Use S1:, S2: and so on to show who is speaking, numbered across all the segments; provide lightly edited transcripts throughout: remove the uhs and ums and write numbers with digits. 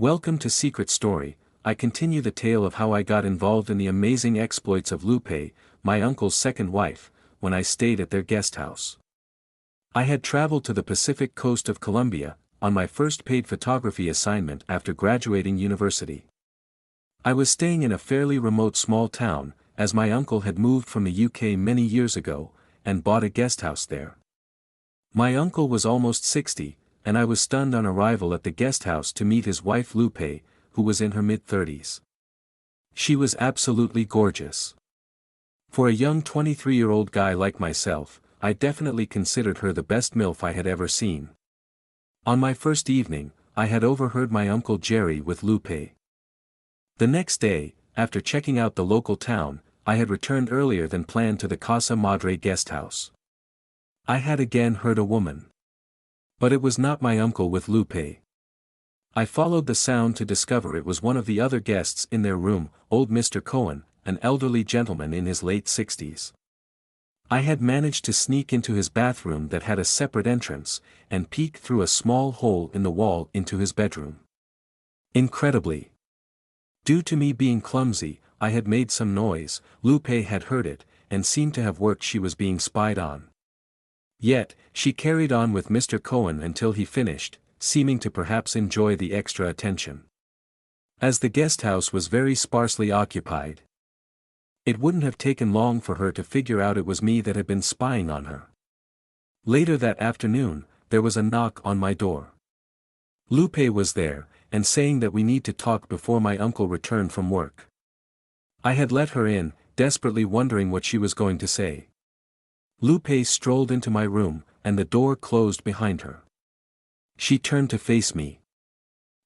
S1: Welcome to Secret Story. I continue the tale of how I got involved in the amazing exploits of Lupe, my uncle's second wife, when I stayed at their guest house. I had traveled to the Pacific coast of Colombia, on my first paid photography assignment after graduating university. I was staying in a fairly remote small town, as my uncle had moved from the UK many years ago, and bought a guest house there. My uncle was almost 60, and I was stunned on arrival at the guest house to meet his wife Lupe, who was in her mid-30s. She was absolutely gorgeous. For a young 23-year-old guy like myself, I definitely considered her the best MILF I had ever seen. On my first evening, I had overheard my Uncle Jerry with Lupe. The next day, after checking out the local town, I had returned earlier than planned to the Casa Madre guest house. I had again heard a woman. But it was not my uncle with Lupe. I followed the sound to discover it was one of the other guests in their room, old Mr. Cohen, an elderly gentleman in his late 60s. I had managed to sneak into his bathroom that had a separate entrance, and peek through a small hole in the wall into his bedroom. Incredibly, due to me being clumsy, I had made some noise. Lupe had heard it, and seemed to have worked she was being spied on. Yet, she carried on with Mr. Cohen until he finished, seeming to perhaps enjoy the extra attention. As the guest house was very sparsely occupied, it wouldn't have taken long for her to figure out it was me that had been spying on her. Later that afternoon, there was a knock on my door. Lupe was there, and saying that we need to talk before my uncle returned from work. I had let her in, desperately wondering what she was going to say. Lupe strolled into my room, and the door closed behind her. She turned to face me.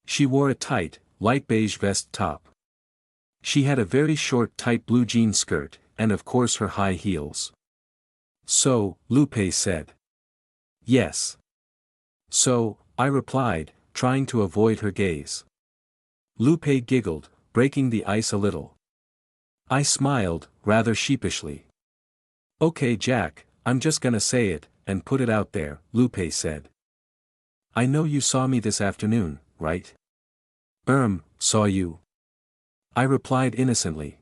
S1: She wore a tight, light beige vest top. She had a very short tight blue jean skirt, and of course her high heels. "So," Lupe said. "Yes." "So," I replied, trying to avoid her gaze. Lupe giggled, breaking the ice a little. I smiled, rather sheepishly. "Okay Jack, I'm just gonna say it, and put it out there," Lupe said. "I know you saw me this afternoon, right?" Saw you?" I replied innocently.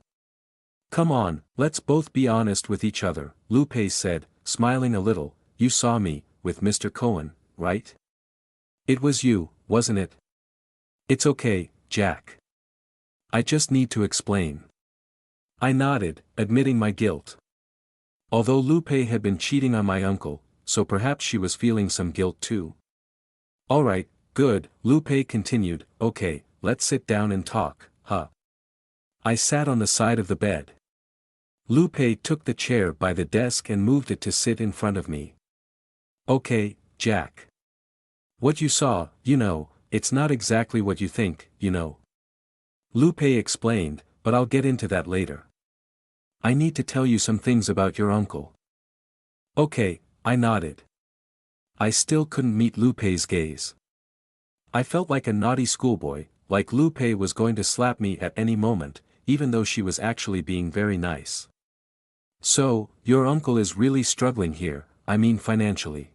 S1: "Come on, let's both be honest with each other," Lupe said, smiling a little. "You saw me, with Mr. Cohen, right? It was you, wasn't it?" "It's okay, Jack. I just need to explain." I nodded, admitting my guilt. Although Lupe had been cheating on my uncle, so perhaps she was feeling some guilt too. "Alright, good," Lupe continued. "Okay, let's sit down and talk, huh?" I sat on the side of the bed. Lupe took the chair by the desk and moved it to sit in front of me. "Okay, Jack. What you saw, it's not exactly what you think, Lupe explained, but I'll get into that later. I need to tell you some things about your uncle." "Okay," I nodded. I still couldn't meet Lupe's gaze. I felt like a naughty schoolboy, like Lupe was going to slap me at any moment, even though she was actually being very nice. "So, your uncle is really struggling here, I mean financially.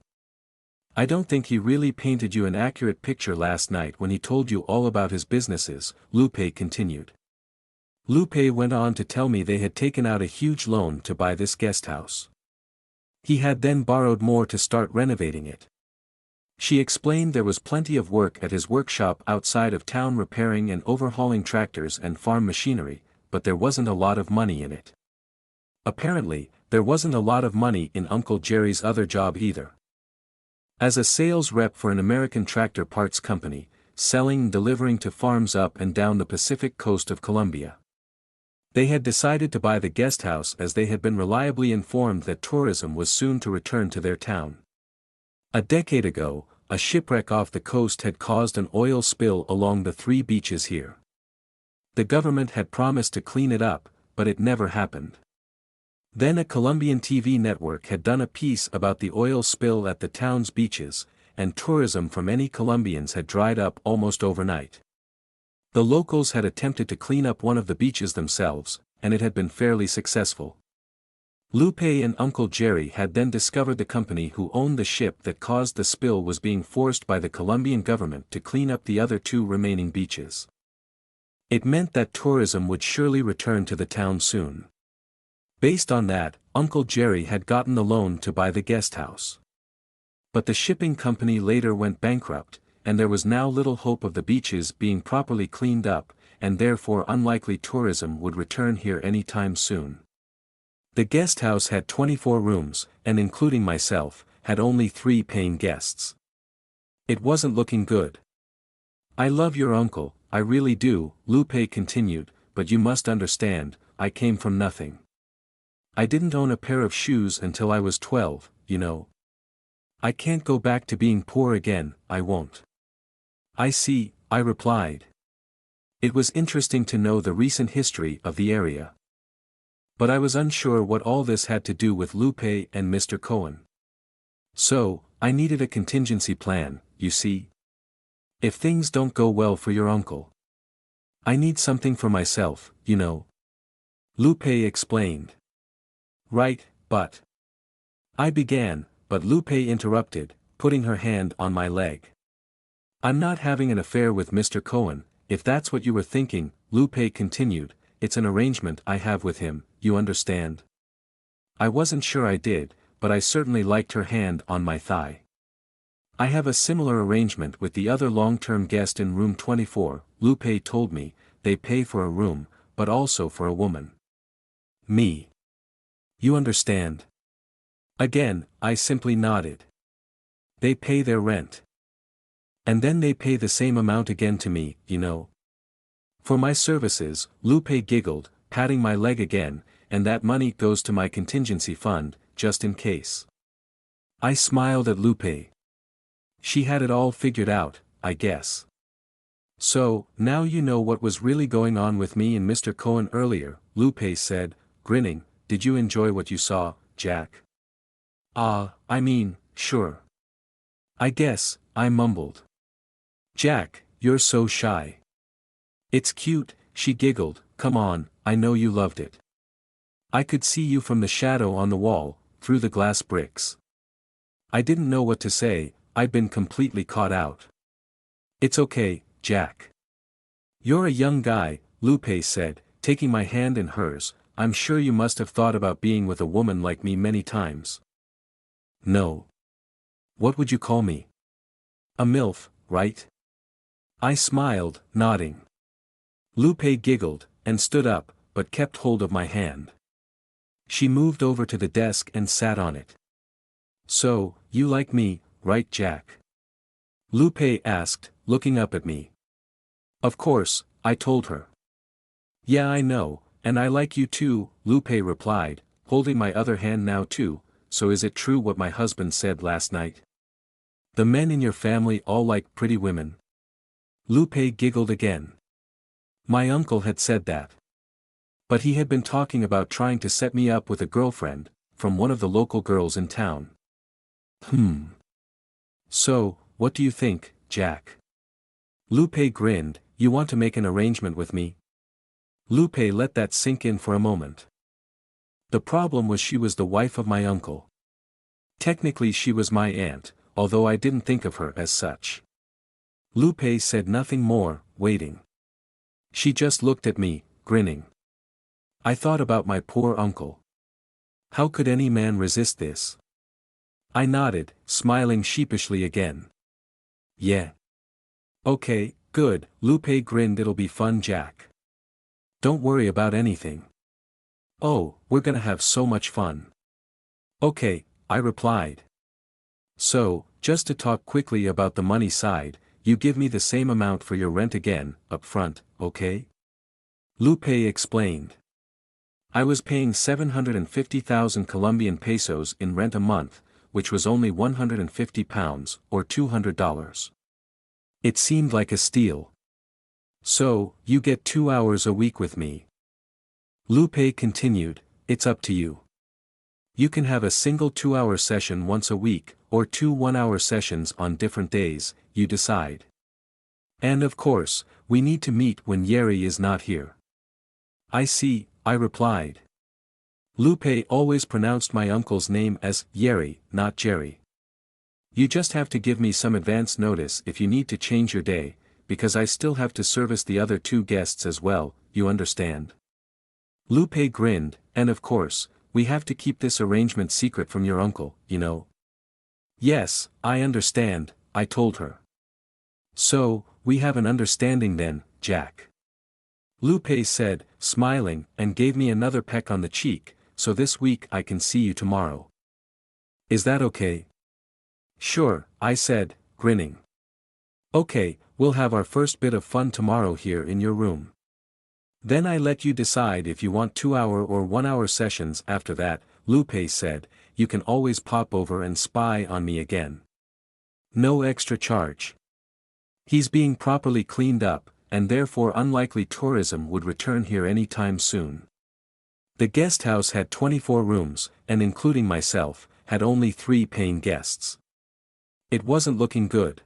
S1: I don't think he really painted you an accurate picture last night when he told you all about his businesses," Lupe continued. Lupe went on to tell me they had taken out a huge loan to buy this guest house. He had then borrowed more to start renovating it. She explained there was plenty of work at his workshop outside of town repairing and overhauling tractors and farm machinery, but there wasn't a lot of money in it. Apparently, there wasn't a lot of money in Uncle Jerry's other job either. As a sales rep for an American tractor parts company, selling and delivering to farms up and down the Pacific coast of Colombia. They had decided to buy the guest house as they had been reliably informed that tourism was soon to return to their town. A decade ago, a shipwreck off the coast had caused an oil spill along the 3 beaches here. The government had promised to clean it up, but it never happened. Then a Colombian TV network had done a piece about the oil spill at the town's beaches, and tourism from any Colombians had dried up almost overnight. The locals had attempted to clean up one of the beaches themselves, and it had been fairly successful. Lupe and Uncle Jerry had then discovered the company who owned the ship that caused the spill was being forced by the Colombian government to clean up the other two remaining beaches. It meant that tourism would surely return to the town soon. Based on that, Uncle Jerry had gotten the loan to buy the guest house. But the shipping company later went bankrupt, and there was now little hope of the beaches being properly cleaned up, and therefore unlikely tourism would return here any time soon. The guest house had 24 rooms, and including myself, had only 3 paying guests. It wasn't looking good. "I love your uncle, I really do," Lupe continued, "but you must understand, I came from nothing. I didn't own a pair of shoes until I was 12, you know. I can't go back to being poor again, I won't." "I see," I replied. It was interesting to know the recent history of the area. But I was unsure what all this had to do with Lupe and Mr. Cohen. So, I needed a contingency plan, you see. If things don't go well for your uncle, I need something for myself, you know. Lupe explained. "Right, but..." I began, but Lupe interrupted, putting her hand on my leg. "I'm not having an affair with Mr. Cohen, if that's what you were thinking," Lupe continued. "It's an arrangement I have with him, you understand." I wasn't sure I did, but I certainly liked her hand on my thigh. "I have a similar arrangement with the other long-term guest in room 24, Lupe told me. They pay for a room, but also for a woman. Me. You understand?" Again, I simply nodded. "They pay their rent. And then they pay the same amount again to me, you know. For my services," Lupe giggled, patting my leg again, "and that money goes to my contingency fund, just in case." I smiled at Lupe. She had it all figured out, I guess. "So, now you know what was really going on with me and Mr. Cohen earlier," Lupe said, grinning. "Did you enjoy what you saw, Jack?" I mean, sure. I guess," I mumbled. "Jack, you're so shy." "It's cute," she giggled. "Come on, I know you loved it. I could see you from the shadow on the wall, through the glass bricks." I didn't know what to say, I'd been completely caught out. "It's okay, Jack. You're a young guy," Lupe said, taking my hand in hers. "I'm sure you must have thought about being with a woman like me many times." "No. What would you call me? A MILF, right?" I smiled, nodding. Lupe giggled, and stood up, but kept hold of my hand. She moved over to the desk and sat on it. "So, you like me, right, Jack?" Lupe asked, looking up at me. "Of course," I told her. "Yeah, I know, and I like you too," Lupe replied, holding my other hand now too. "So is it true what my husband said last night? The men in your family all like pretty women?" Lupe giggled again. My uncle had said that. But he had been talking about trying to set me up with a girlfriend, from one of the local girls in town. So, what do you think, Jack?" Lupe grinned. "You want to make an arrangement with me?" Lupe let that sink in for a moment. The problem was she was the wife of my uncle. Technically she was my aunt, although I didn't think of her as such. Lupe said nothing more, waiting. She just looked at me, grinning. I thought about my poor uncle. How could any man resist this? I nodded, smiling sheepishly again. "Yeah. Okay, good," Lupe grinned. "It'll be fun, Jack. Don't worry about anything. Oh, we're gonna have so much fun." "Okay," I replied. "So, just to talk quickly about the money side, you give me the same amount for your rent again, up front, okay?" Lupe explained. I was paying 750,000 Colombian pesos in rent a month, which was only £150, or $200. It seemed like a steal. "So, you get 2 hours a week with me." Lupe continued. "It's up to you. You can have a single 2-hour session once a week, or 2 one-hour sessions on different days, you decide. And of course, we need to meet when Yeri is not here." "I see," I replied. Lupe always pronounced my uncle's name as Yeri, not Jerry. You just have to give me some advance notice if you need to change your day, because I still have to service the other two guests as well, you understand? Lupe grinned, and of course, we have to keep this arrangement secret from your uncle, you know. Yes, I understand, I told her. So, we have an understanding then, Jack. Lupe said, smiling, and gave me another peck on the cheek, so this week I can see you tomorrow. Is that okay? Sure, I said, grinning. Okay, we'll have our first bit of fun tomorrow here in your room. Then I let you decide if you want 2-hour or 1-hour sessions after that, Lupe said, you can always pop over and spy on me again. No extra charge. He's being properly cleaned up, and therefore unlikely tourism would return here any time soon. The guest house had 24 rooms, and including myself, had only 3 paying guests. It wasn't looking good.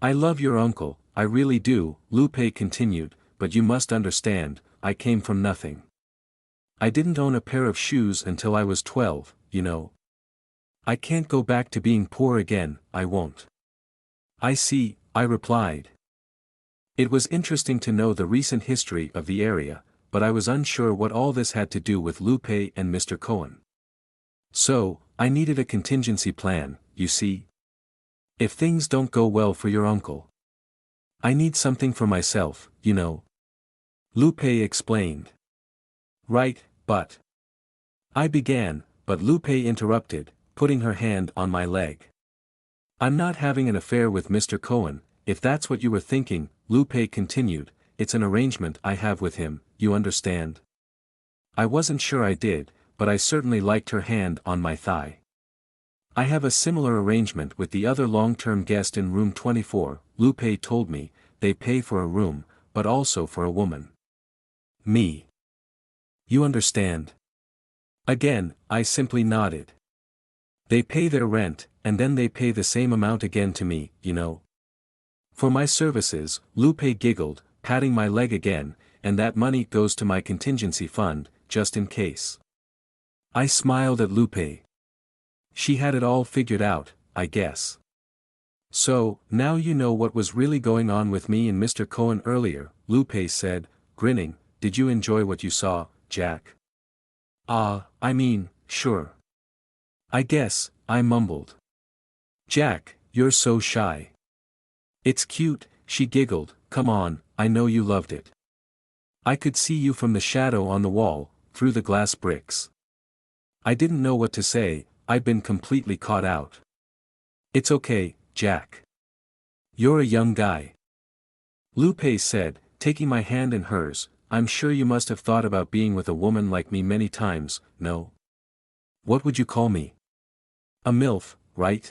S1: I love your uncle, I really do, Lupe continued, but you must understand, I came from nothing. I didn't own a pair of shoes until I was 12, you know. I can't go back to being poor again, I won't. I see, I replied. It was interesting to know the recent history of the area, but I was unsure what all this had to do with Lupe and Mr. Cohen. So, I needed a contingency plan, you see. If things don't go well for your uncle. I need something for myself, you know. Lupe explained. Right, but. I began, but Lupe interrupted, putting her hand on my leg. I'm not having an affair with Mr. Cohen, if that's what you were thinking, Lupe continued, it's an arrangement I have with him, you understand? I wasn't sure I did, but I certainly liked her hand on my thigh. I have a similar arrangement with the other long-term guest in room 24, Lupe told me, they pay for a room, but also for a woman. Me. You understand? Again, I simply nodded. They pay their rent, and then they pay the same amount again to me, you know. For my services, Lupe giggled, patting my leg again, and that money goes to my contingency fund, just in case. I smiled at Lupe. She had it all figured out, I guess. So, now you know what was really going on with me and Mr. Cohen earlier, Lupe said, grinning, did you enjoy what you saw, Jack? I mean, sure. I guess, I mumbled. Jack, you're so shy. It's cute, she giggled, come on, I know you loved it. I could see you from the shadow on the wall, through the glass bricks. I didn't know what to say, I'd been completely caught out. It's okay, Jack. You're a young guy. Lupe said, taking my hand in hers, I'm sure you must have thought about being with a woman like me many times, no? What would you call me? A MILF, right?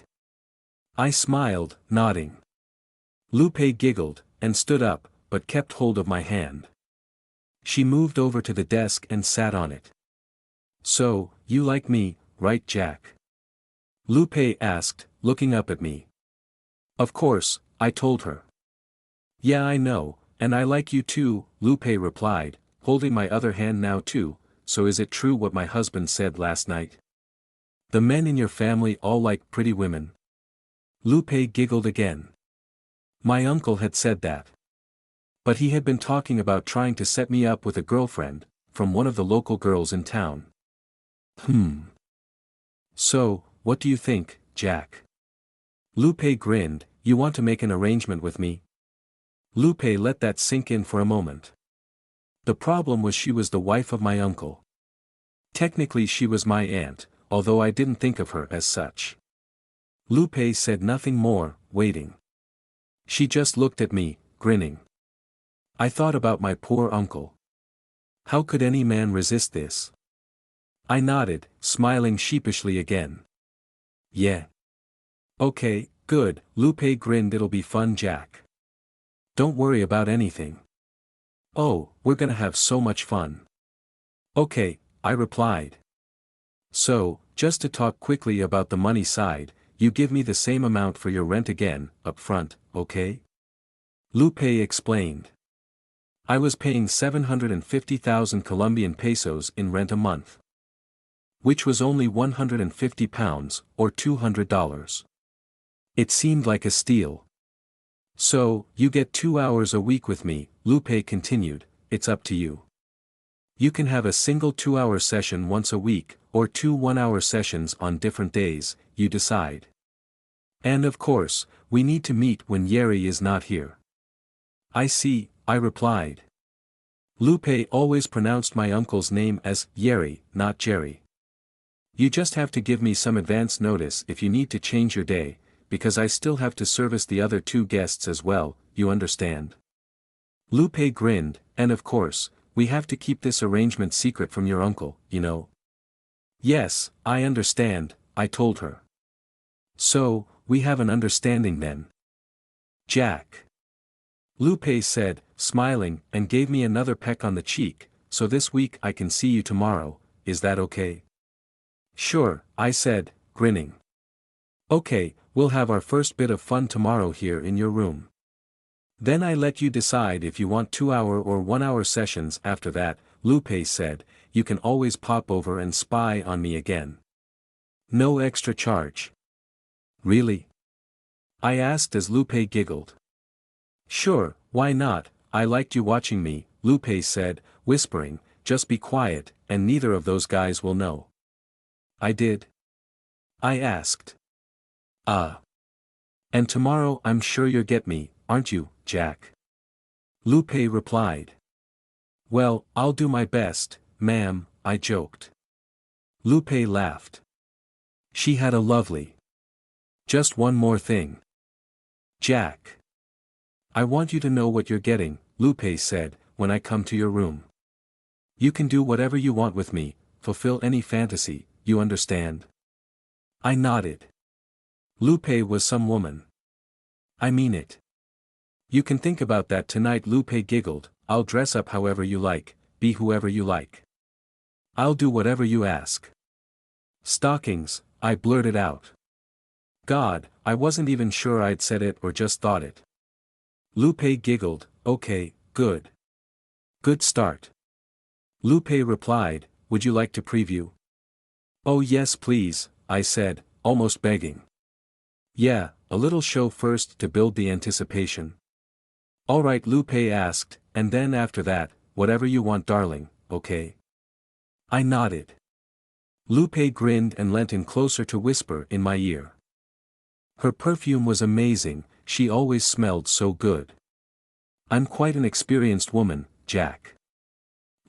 S1: I smiled, nodding. Lupe giggled, and stood up, but kept hold of my hand. She moved over to the desk and sat on it. So, you like me, right, Jack? Lupe asked, looking up at me. Of course, I told her. Yeah, I know, and I like you too, Lupe replied, holding my other hand now too, so is it true what my husband said last night? The men in your family all like pretty women? Lupe giggled again. My uncle had said that. But he had been talking about trying to set me up with a girlfriend, from one of the local girls in town. So, what do you think, Jack? Lupe grinned, you want to make an arrangement with me? Lupe let that sink in for a moment. The problem was she was the wife of my uncle. Technically she was my aunt, although I didn't think of her as such. Lupe said nothing more, waiting. She just looked at me, grinning. I thought about my poor uncle. How could any man resist this? I nodded, smiling sheepishly again. Yeah. Okay, good, Lupe grinned, it'll be fun, Jack. Don't worry about anything. Oh, we're gonna have so much fun. Okay, I replied. So, just to talk quickly about the money side, you give me the same amount for your rent again, up front, okay? Lupe explained. I was paying 750,000 Colombian pesos in rent a month. which was only £150 or $200. It seemed like a steal. So, you get 2 hours a week with me, Lupe continued, it's up to you. You can have a single 2-hour session once a week, or 2 one-hour sessions on different days, you decide. And of course, we need to meet when Yeri is not here. I see, I replied. Lupe always pronounced my uncle's name as Yeri, not Jerry. You just have to give me some advance notice if you need to change your day, because I still have to service the other 2 guests as well, you understand? Lupe grinned, and of course, we have to keep this arrangement secret from your uncle, you know. Yes, I understand, I told her. So, we have an understanding then. Jack. Lupe said, smiling, and gave me another peck on the cheek, so this week I can see you tomorrow, is that okay? Sure, I said, grinning. Okay, we'll have our first bit of fun tomorrow here in your room. Then I let you decide if you want 2-hour or 1-hour sessions after that, Lupe said, you can always pop over and spy on me again. No extra charge. Really? I asked as Lupe giggled. Sure, why not, I liked you watching me, Lupe said, whispering, just be quiet, and neither of those guys will know. I did? I asked. And tomorrow I'm sure you'll get me, aren't you, Jack? Lupe replied. Well, I'll do my best, ma'am, I joked. Lupe laughed. She had a lovely. Just one more thing. Jack. I want you to know what you're getting, Lupe said, when I come to your room. You can do whatever you want with me, fulfill any fantasy, you understand? I nodded. Lupe was some woman. I mean it. You can think about that tonight, Lupe giggled, I'll dress up however you like, be whoever you like. I'll do whatever you ask. Stockings, I blurted out. God, I wasn't even sure I'd said it or just thought it. Lupe giggled, okay, good. Good start. Lupe replied, would you like to preview? Oh yes please, I said, almost begging. Yeah, a little show first to build the anticipation. Alright, Lupe asked, and then after that, whatever you want darling, okay? I nodded. Lupe grinned and leant in closer to whisper in my ear. Her perfume was amazing, she always smelled so good. I'm quite an experienced woman, Jack.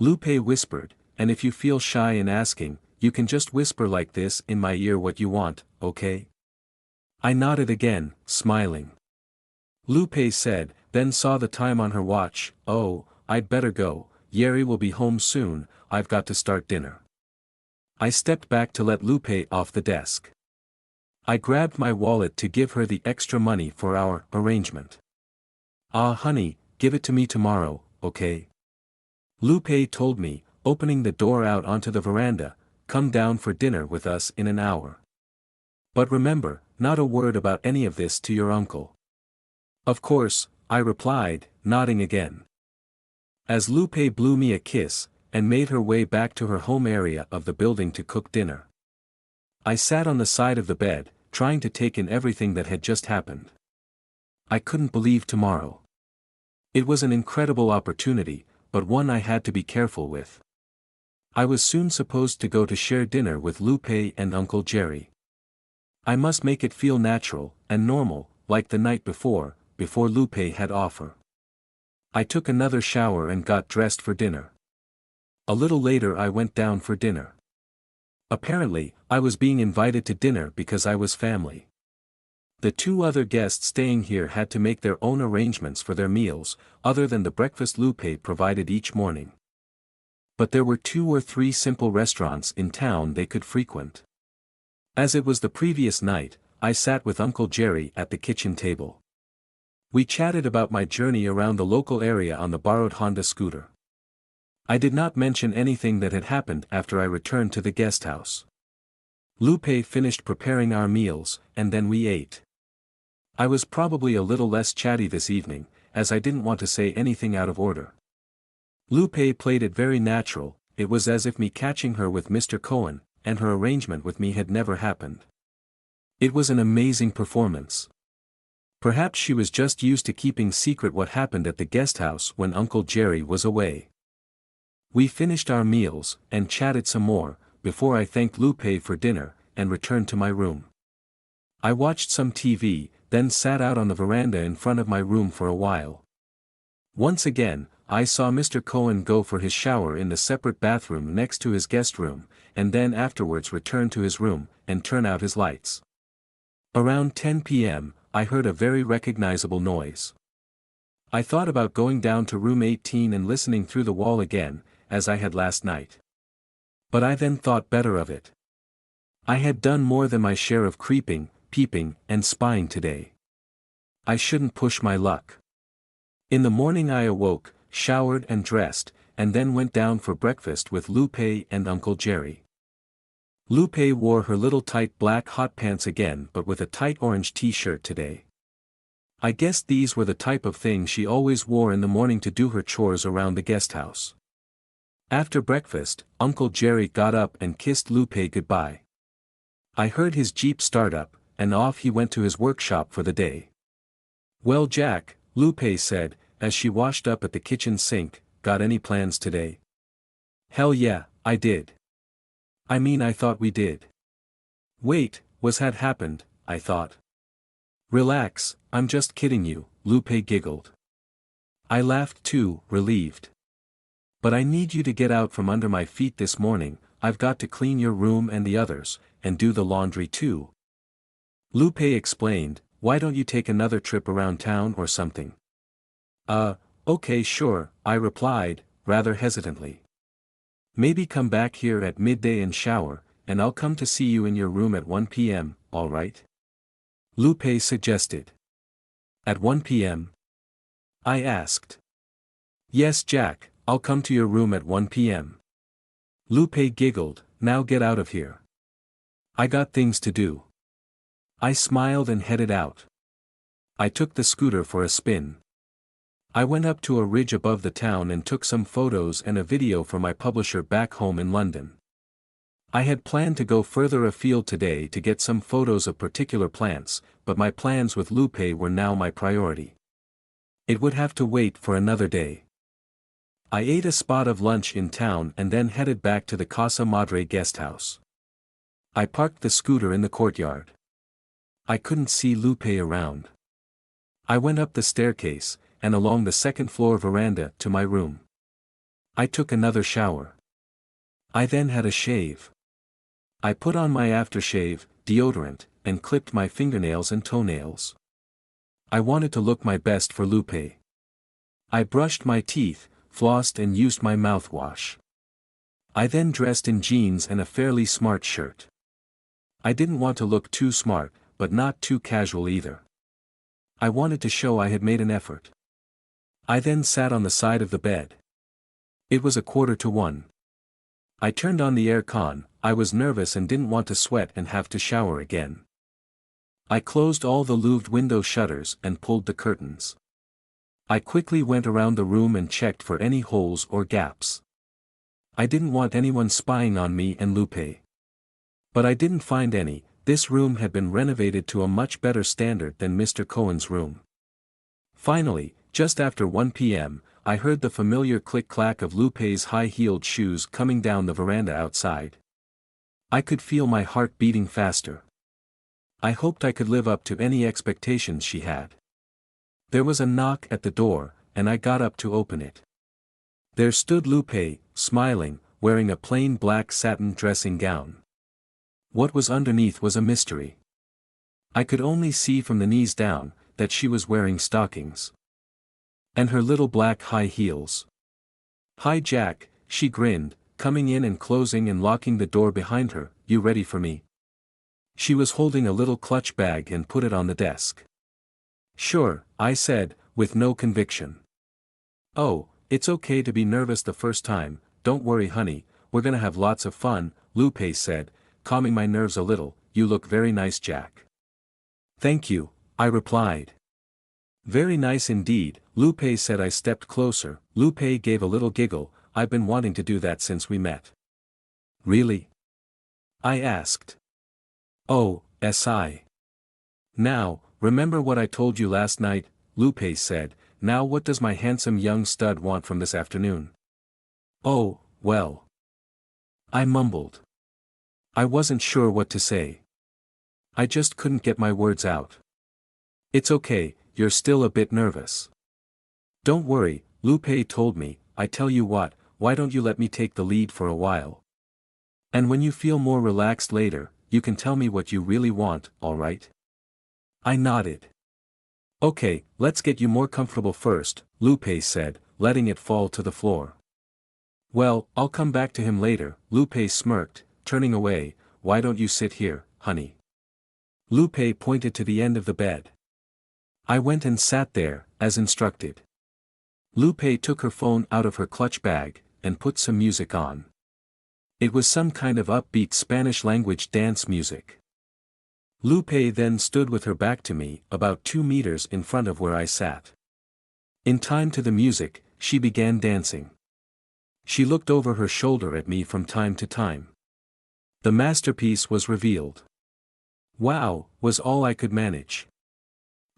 S1: Lupe whispered, and if you feel shy in asking, you can just whisper like this in my ear what you want, okay? I nodded again, smiling. Lupe said, then saw the time on her watch, oh, I'd better go, Yeri will be home soon, I've got to start dinner. I stepped back to let Lupe off the desk. I grabbed my wallet to give her the extra money for our arrangement. Ah honey, give it to me tomorrow, okay? Lupe told me, opening the door out onto the veranda, come down for dinner with us in an hour. But remember, not a word about any of this to your uncle. Of course, I replied, nodding again. As Lupe blew me a kiss, and made her way back to her home area of the building to cook dinner. I sat on the side of the bed, trying to take in everything that had just happened. I couldn't believe tomorrow. It was an incredible opportunity, but one I had to be careful with. I was soon supposed to go to share dinner with Lupe and Uncle Jerry. I must make it feel natural and normal, like the night before Lupe had offer. I took another shower and got dressed for dinner. A little later I went down for dinner. Apparently, I was being invited to dinner because I was family. The 2 other guests staying here had to make their own arrangements for their meals, other than the breakfast Lupe provided each morning. But there were 2 or 3 simple restaurants in town they could frequent. As it was the previous night, I sat with Uncle Jerry at the kitchen table. We chatted about my journey around the local area on the borrowed Honda scooter. I did not mention anything that had happened after I returned to the guest house. Lupe finished preparing our meals, and then we ate. I was probably a little less chatty this evening, as I didn't want to say anything out of order. Lupe played it very natural, it was as if me catching her with Mr. Cohen, and her arrangement with me had never happened. It was an amazing performance. Perhaps she was just used to keeping secret what happened at the guest house when Uncle Jerry was away. We finished our meals, and chatted some more, before I thanked Lupe for dinner, and returned to my room. I watched some TV, then sat out on the veranda in front of my room for a while. Once again, I saw Mr. Cohen go for his shower in the separate bathroom next to his guest room, and then afterwards return to his room, and turn out his lights. Around 10 p.m., I heard a very recognizable noise. I thought about going down to room 18 and listening through the wall again, as I had last night. But I then thought better of it. I had done more than my share of creeping, peeping, and spying today. I shouldn't push my luck. In the morning I awoke, showered and dressed, and then went down for breakfast with Lupe and Uncle Jerry. Lupe wore her little tight black hot pants again but with a tight orange t-shirt today. I guessed these were the type of thing she always wore in the morning to do her chores around the guest house. After breakfast, Uncle Jerry got up and kissed Lupe goodbye. I heard his Jeep start up, and off he went to his workshop for the day. "Well, Jack," Lupe said, as she washed up at the kitchen sink, "got any plans today?" "Hell yeah, I did. I mean I thought we did." "Wait, had happened, I thought." "Relax, I'm just kidding you," Lupe giggled. I laughed too, relieved. "But I need you to get out from under my feet this morning. I've got to clean your room and the others, and do the laundry too." Lupe explained, "Why don't you take another trip around town or something?" Okay sure," I replied, rather hesitantly. "Maybe come back here at midday and shower, and I'll come to see you in your room at 1 p.m., alright?" Lupe suggested. "At 1 p.m.? I asked. "Yes Jack, I'll come to your room at 1 p.m. Lupe giggled, "Now get out of here. I got things to do." I smiled and headed out. I took the scooter for a spin. I went up to a ridge above the town and took some photos and a video for my publisher back home in London. I had planned to go further afield today to get some photos of particular plants, but my plans with Lupe were now my priority. It would have to wait for another day. I ate a spot of lunch in town and then headed back to the Casa Madre guest house. I parked the scooter in the courtyard. I couldn't see Lupe around. I went up the staircase, and along the second-floor veranda to my room. I took another shower. I then had a shave. I put on my aftershave, deodorant, and clipped my fingernails and toenails. I wanted to look my best for Lupe. I brushed my teeth, flossed and used my mouthwash. I then dressed in jeans and a fairly smart shirt. I didn't want to look too smart, but not too casual either. I wanted to show I had made an effort. I then sat on the side of the bed. It was 1:45. I turned on the air con. I was nervous and didn't want to sweat and have to shower again. I closed all the louved window shutters and pulled the curtains. I quickly went around the room and checked for any holes or gaps. I didn't want anyone spying on me and Lupe. But I didn't find any. This room had been renovated to a much better standard than Mr. Cohen's room. Finally, just after 1 p.m., I heard the familiar click-clack of Lupe's high-heeled shoes coming down the veranda outside. I could feel my heart beating faster. I hoped I could live up to any expectations she had. There was a knock at the door, and I got up to open it. There stood Lupe, smiling, wearing a plain black satin dressing gown. What was underneath was a mystery. I could only see from the knees down, that she was wearing stockings. And her little black high heels. "Hi Jack," she grinned, coming in and closing and locking the door behind her. "You ready for me?" She was holding a little clutch bag and put it on the desk. "Sure," I said, with no conviction. "Oh, it's okay to be nervous the first time, don't worry honey, we're gonna have lots of fun," Lupe said, calming my nerves a little. "You look very nice Jack." "Thank you," I replied. "Very nice indeed," Lupe said. I stepped closer. Lupe gave a little giggle. "I've been wanting to do that since we met." "Really?" I asked. Oh, si. Now, remember what I told you last night, Lupe said. Now what does my handsome young stud want from this afternoon? Oh, well. I mumbled. I wasn't sure what to say. I just couldn't get my words out. It's okay, you're still a bit nervous. Don't worry, Lupe told me. I tell you what, why don't you let me take the lead for a while? And when you feel more relaxed later, you can tell me what you really want, alright? I nodded. Okay, let's get you more comfortable first, Lupe said, letting it fall to the floor. Well, I'll come back to him later, Lupe smirked, turning away. Why don't you sit here, honey? Lupe pointed to the end of the bed. I went and sat there, as instructed. Lupe took her phone out of her clutch bag, and put some music on. It was some kind of upbeat Spanish-language dance music. Lupe then stood with her back to me, about 2 meters in front of where I sat. In time to the music, she began dancing. She looked over her shoulder at me from time to time. The masterpiece was revealed. Wow, was all I could manage.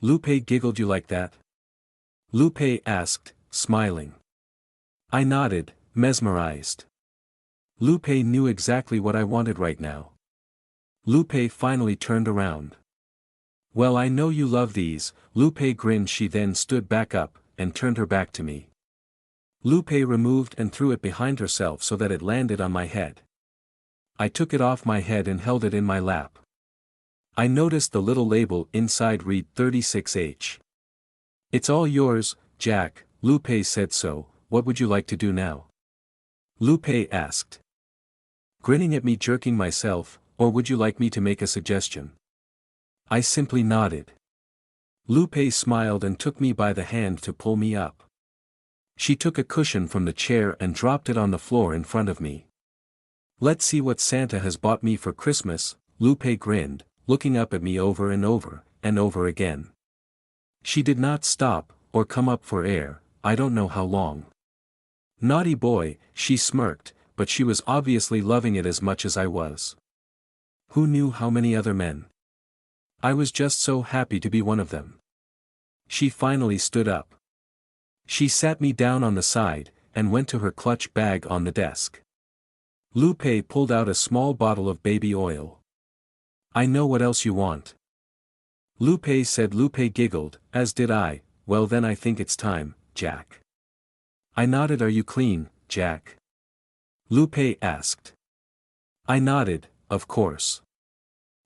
S1: Lupe giggled. You like that? Lupe asked, smiling. I nodded, mesmerized. Lupe knew exactly what I wanted right now. Lupe finally turned around. Well, I know you love these, Lupe grinned. She then stood back up, and turned her back to me. Lupe removed and threw it behind herself so that it landed on my head. I took it off my head and held it in my lap. I noticed the little label inside read 36H. It's all yours, Jack, Lupe said. So, what would you like to do now? Lupe asked. Grinning at me, jerking myself, or would you like me to make a suggestion? I simply nodded. Lupe smiled and took me by the hand to pull me up. She took a cushion from the chair and dropped it on the floor in front of me. Let's see what Santa has bought me for Christmas, Lupe grinned, looking up at me over and over again. She did not stop, or come up for air, I don't know how long. Naughty boy, she smirked, but she was obviously loving it as much as I was. Who knew how many other men? I was just so happy to be one of them. She finally stood up. She sat me down on the side, and went to her clutch bag on the desk. Lupe pulled out a small bottle of baby oil. I know what else you want. Lupe said. Lupe giggled, as did I. Well then, I think it's time, Jack. I nodded. Are you clean, Jack? Lupe asked. I nodded, of course.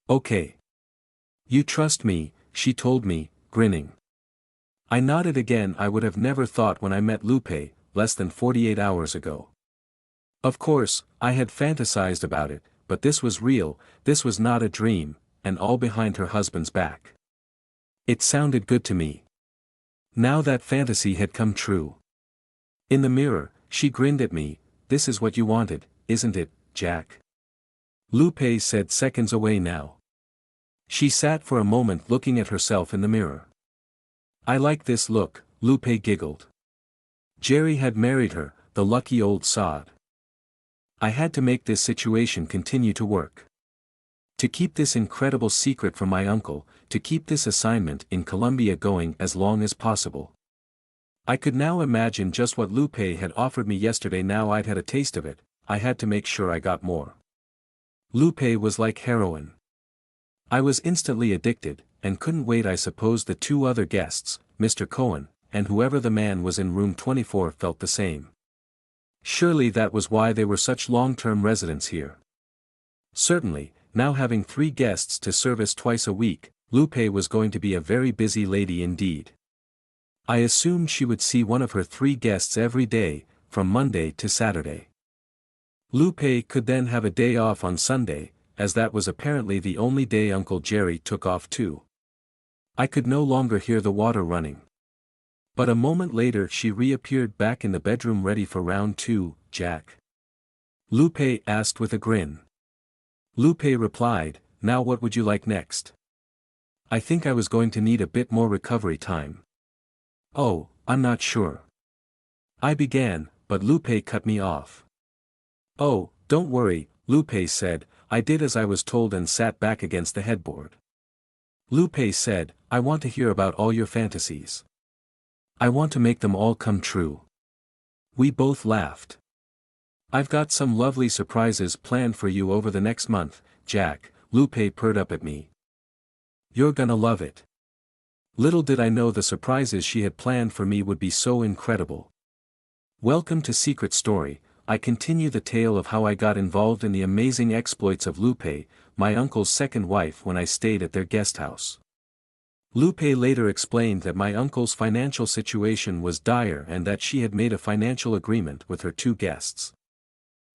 S1: Okay. You trust me, she told me, grinning. I nodded again. I would have never thought when I met Lupe, less than 48 hours ago. Of course, I had fantasized about it, but this was real, this was not a dream, and all behind her husband's back. It sounded good to me. Now that fantasy had come true. In the mirror, she grinned at me. This is what you wanted, isn't it, Jack? Lupe said. Seconds away now. She sat for a moment looking at herself in the mirror. I like this look, Lupe giggled. Jerry had married her, the lucky old sod. I had to make this situation continue to work. To keep this incredible secret from my uncle, to keep this assignment in Colombia going as long as possible. I could now imagine just what Lupe had offered me yesterday. Now I'd had a taste of it, I had to make sure I got more. Lupe was like heroin. I was instantly addicted, and couldn't wait. I suppose the 2 other guests, Mr. Cohen, and whoever the man was in room 24 felt the same. Surely that was why they were such long-term residents here. Certainly, now having 3 guests to service twice a week, Lupe was going to be a very busy lady indeed. I assumed she would see one of her 3 guests every day, from Monday to Saturday. Lupe could then have a day off on Sunday, as that was apparently the only day Uncle Jerry took off too. I could no longer hear the water running. But a moment later she reappeared back in the bedroom. Ready for round 2, Jack? Lupe asked with a grin. Lupe replied, now what would you like next? I think I was going to need a bit more recovery time. Oh, I'm not sure. I began, but Lupe cut me off. Oh, don't worry, Lupe said, I did as I was told and sat back against the headboard. Lupe said, I want to hear about all your fantasies. I want to make them all come true. We both laughed. I've got some lovely surprises planned for you over the next month, Jack, Lupe purred up at me. You're gonna love it. Little did I know the surprises she had planned for me would be so incredible. Welcome to Secret Story. I continue the tale of how I got involved in the amazing exploits of Lupe, my uncle's second wife, when I stayed at their guest house. Lupe later explained that my uncle's financial situation was dire and that she had made a financial agreement with her two guests.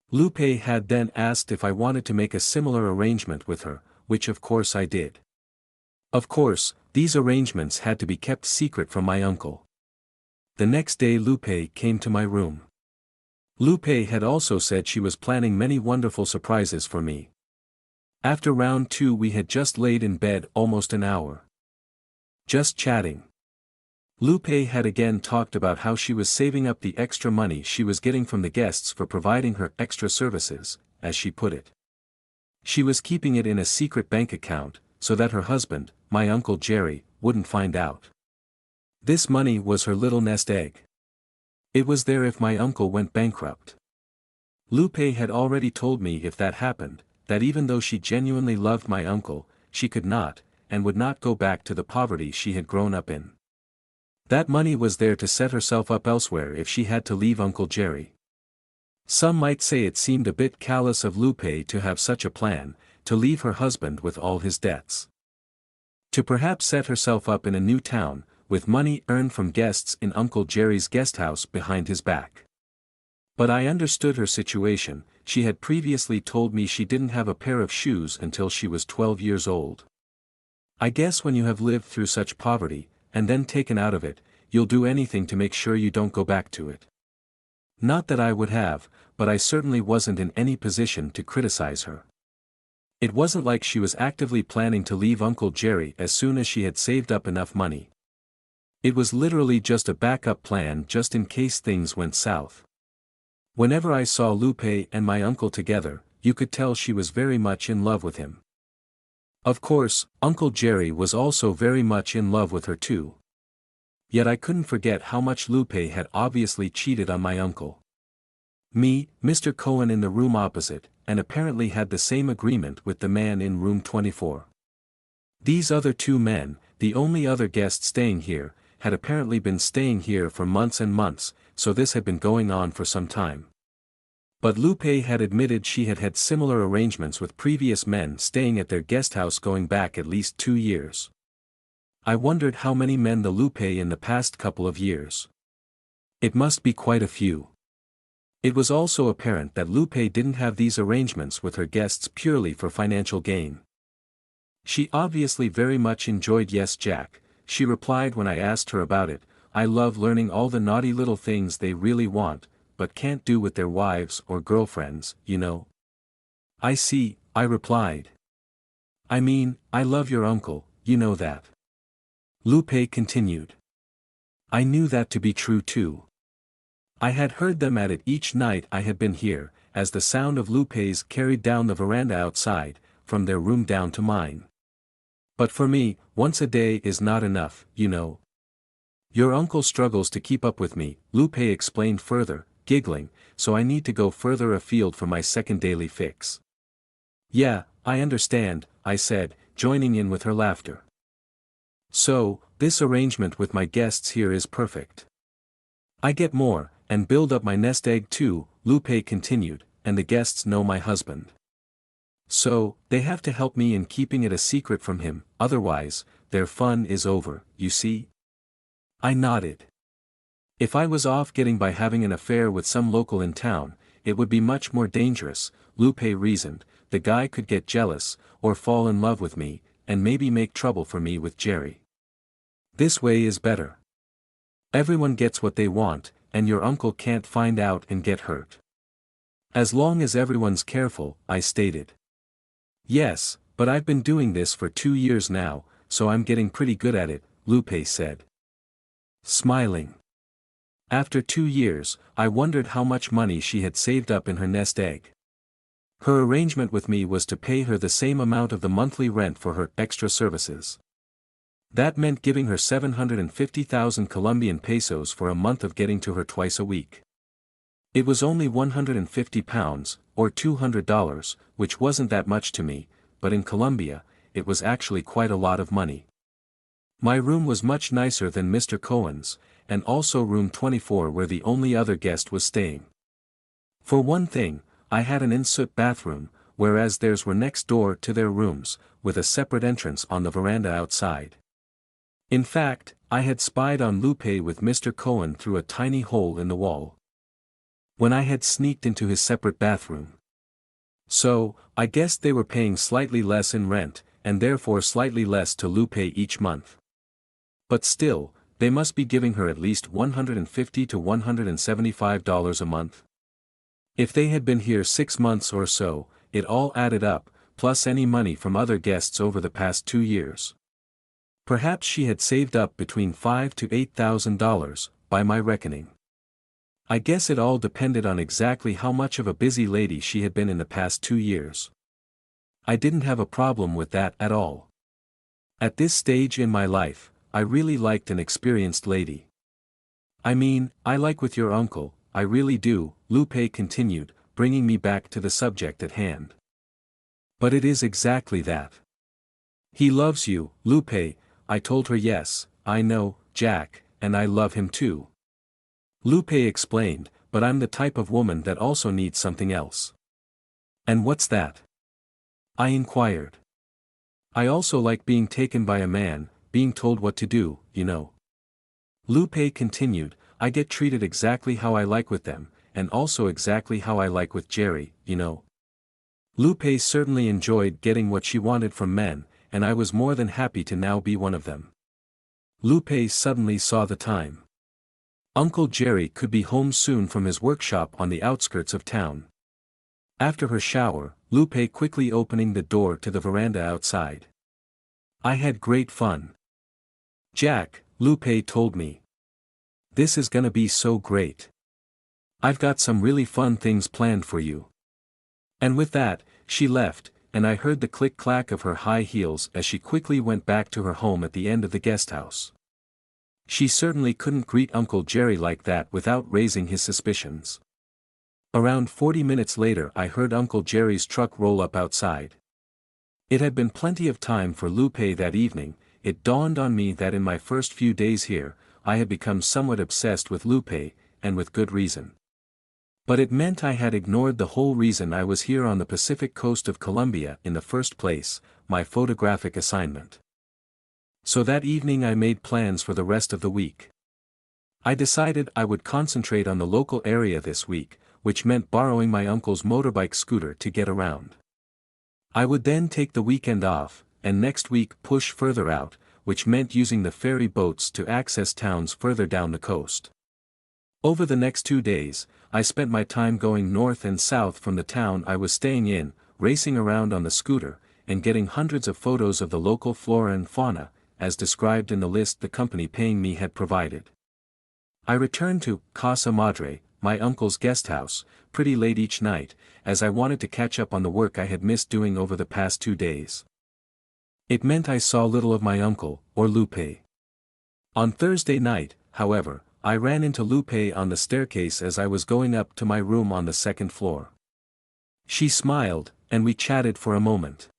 S1: Lupe had then asked if I wanted to make a similar arrangement with her, which of course I did. Of course, these arrangements had to be kept secret from my uncle. The next day Lupe came to my room. Lupe had also said she was planning many wonderful surprises for me. After round 2 we had just laid in bed almost an hour. Just chatting. Lupe had again talked about how she was saving up the extra money she was getting from the guests for providing her extra services, as she put it. She was keeping it in a secret bank account, so that her husband, my Uncle Jerry, wouldn't find out. This money was her little nest egg. It was there if my uncle went bankrupt. Lupe had already told me if that happened, that even though she genuinely loved my uncle, she could not, and would not go back to the poverty she had grown up in. That money was there to set herself up elsewhere if she had to leave Uncle Jerry. Some might say it seemed a bit callous of Lupe to have such a plan, to leave her husband with all his debts. To perhaps set herself up in a new town, with money earned from guests in Uncle Jerry's guest house behind his back. But I understood her situation. She had previously told me she didn't have a pair of shoes until she was 12 years old. I guess when you have lived through such poverty, and then taken out of it, you'll do anything to make sure you don't go back to it. Not that I would have, but I certainly wasn't in any position to criticize her. It wasn't like she was actively planning to leave Uncle Jerry as soon as she had saved up enough money. It was literally just a backup plan just in case things went south. Whenever I saw Lupe and my uncle together, you could tell she was very much in love with him. Of course, Uncle Jerry was also very much in love with her too. Yet I couldn't forget how much Lupe had obviously cheated on my uncle. Me, Mr. Cohen in the room opposite, and apparently had the same agreement with the man in room 24. These other two men, the only other guests staying here, had apparently been staying here for months and months, so this had been going on for some time. But Lupe had admitted she had had similar arrangements with previous men staying at their guest house going back at least 2 years. I wondered how many men the Lupe in the past couple of years. It must be quite a few. It was also apparent that Lupe didn't have these arrangements with her guests purely for financial gain. She obviously very much enjoyed Yes Jack, she replied when I asked her about it. I love learning all the naughty little things they really want, but can't do with their wives or girlfriends, you know. I see, I replied. I mean, I love your uncle, you know that. Lupe continued. I knew that to be true too. I had heard them at it each night I had been here, as the sound of Lupe's carried down the veranda outside, from their room down to mine. But for me, once a day is not enough, you know. Your uncle struggles to keep up with me, Lupe explained further, giggling, so I need to go further afield for my second daily fix. Yeah, I understand, I said, joining in with her laughter. So, this arrangement with my guests here is perfect. I get more, and build up my nest egg too, Lupe continued, and the guests know my husband. So, they have to help me in keeping it a secret from him, otherwise, their fun is over, you see? I nodded. If I was off getting by having an affair with some local in town, it would be much more dangerous, Lupe reasoned. The guy could get jealous, or fall in love with me, and maybe make trouble for me with Jerry. This way is better. Everyone gets what they want, and your uncle can't find out and get hurt. As long as everyone's careful, I stated. Yes, but I've been doing this for 2 years now, so I'm getting pretty good at it, Lupe said. Smiling. After 2 years, I wondered how much money she had saved up in her nest egg. Her arrangement with me was to pay her the same amount of the monthly rent for her extra services. That meant giving her 750,000 Colombian pesos for a month of getting to her twice a week. It was only £150, or $200, which wasn't that much to me, but in Colombia, it was actually quite a lot of money. My room was much nicer than Mr. Cohen's, and also room 24 where the only other guest was staying. For one thing, I had an en-suite bathroom, whereas theirs were next door to their rooms, with a separate entrance on the veranda outside. In fact, I had spied on Lupe with Mr. Cohen through a tiny hole in the wall, when I had sneaked into his separate bathroom. So, I guessed they were paying slightly less in rent, and therefore slightly less to Lupe each month. But still, they must be giving her at least $150 to $175 a month. If they had been here 6 months or so, it all added up, plus any money from other guests over the past 2 years. Perhaps she had saved up between $5,000 to $8,000, by my reckoning. I guess it all depended on exactly how much of a busy lady she had been in the past 2 years. I didn't have a problem with that at all. At this stage in my life, I really liked an experienced lady. I mean, I like with your uncle, I really do, Lupe continued, bringing me back to the subject at hand. But it is exactly that. He loves you, Lupe. I told her yes, I know, Jack, and I love him too. Lupe explained, but I'm the type of woman that also needs something else. And what's that? I inquired. I also like being taken by a man, being told what to do, you know. Lupe continued, I get treated exactly how I like with them, and also exactly how I like with Jerry, you know. Lupe certainly enjoyed getting what she wanted from men, and I was more than happy to now be one of them. Lupe suddenly saw the time. Uncle Jerry could be home soon from his workshop on the outskirts of town. After her shower, Lupe quickly opening the door to the veranda outside. I had great fun. Jack, Lupe told me. This is gonna be so great. I've got some really fun things planned for you. And with that, she left, and I heard the click-clack of her high heels as she quickly went back to her home at the end of the guest house. She certainly couldn't greet Uncle Jerry like that without raising his suspicions. Around 40 minutes later I heard Uncle Jerry's truck roll up outside. It had been plenty of time for Lupe that evening. It dawned on me that in my first few days here, I had become somewhat obsessed with Lupe, and with good reason. But it meant I had ignored the whole reason I was here on the Pacific coast of Colombia in the first place, my photographic assignment. So that evening I made plans for the rest of the week. I decided I would concentrate on the local area this week, which meant borrowing my uncle's motorbike scooter to get around. I would then take the weekend off, and next week push further out, which meant using the ferry boats to access towns further down the coast. Over the next 2 days, I spent my time going north and south from the town I was staying in, racing around on the scooter, and getting hundreds of photos of the local flora and fauna, as described in the list the company paying me had provided. I returned to Casa Madre, my uncle's guest house, pretty late each night, as I wanted to catch up on the work I had missed doing over the past 2 days. It meant I saw little of my uncle, or Lupe. On Thursday night, however, I ran into Lupe on the staircase as I was going up to my room on the second floor. She smiled, and we chatted for a moment.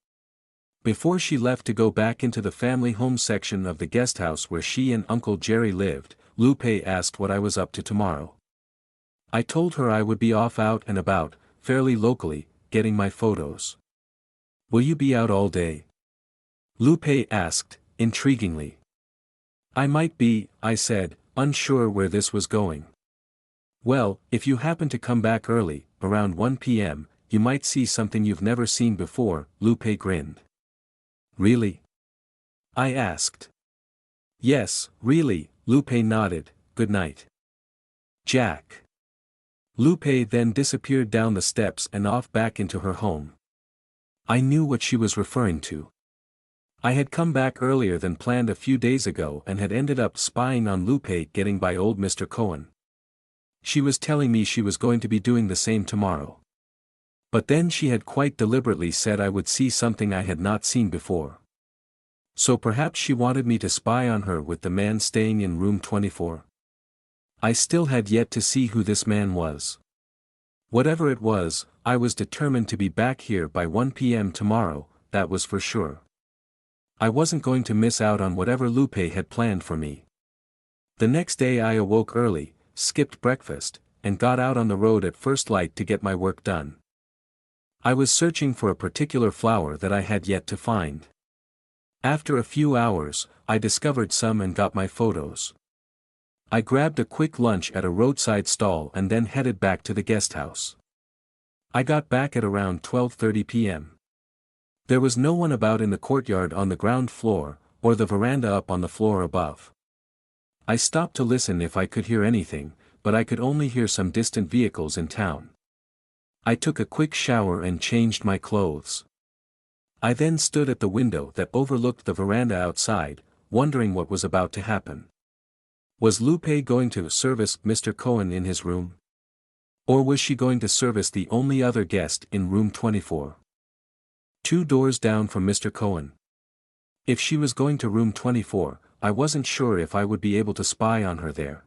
S1: Before she left to go back into the family home section of the guest house where she and Uncle Jerry lived, Lupe asked what I was up to tomorrow. I told her I would be off out and about, fairly locally, getting my photos. Will you be out all day? Lupe asked, intriguingly. I might be, I said, unsure where this was going. Well, if you happen to come back early, around 1 p.m., you might see something you've never seen before, Lupe grinned. Really? I asked. Yes, really, Lupe nodded. Good night. Jack. Lupe then disappeared down the steps and off back into her home. I knew what she was referring to. I had come back earlier than planned a few days ago and had ended up spying on Lupe getting by old Mr. Cohen. She was telling me she was going to be doing the same tomorrow. But then she had quite deliberately said I would see something I had not seen before. So perhaps she wanted me to spy on her with the man staying in room 24? I still had yet to see who this man was. Whatever it was, I was determined to be back here by 1 p.m. tomorrow, that was for sure. I wasn't going to miss out on whatever Lupe had planned for me. The next day I awoke early, skipped breakfast, and got out on the road at first light to get my work done. I was searching for a particular flower that I had yet to find. After a few hours, I discovered some and got my photos. I grabbed a quick lunch at a roadside stall and then headed back to the guest house. I got back at around 12:30 p.m. There was no one about in the courtyard on the ground floor, or the veranda up on the floor above. I stopped to listen if I could hear anything, but I could only hear some distant vehicles in town. I took a quick shower and changed my clothes. I then stood at the window that overlooked the veranda outside, wondering what was about to happen. Was Lupe going to service Mr. Cohen in his room? Or was she going to service the only other guest in room 24? 2 doors down from Mr. Cohen. If she was going to room 24, I wasn't sure if I would be able to spy on her there.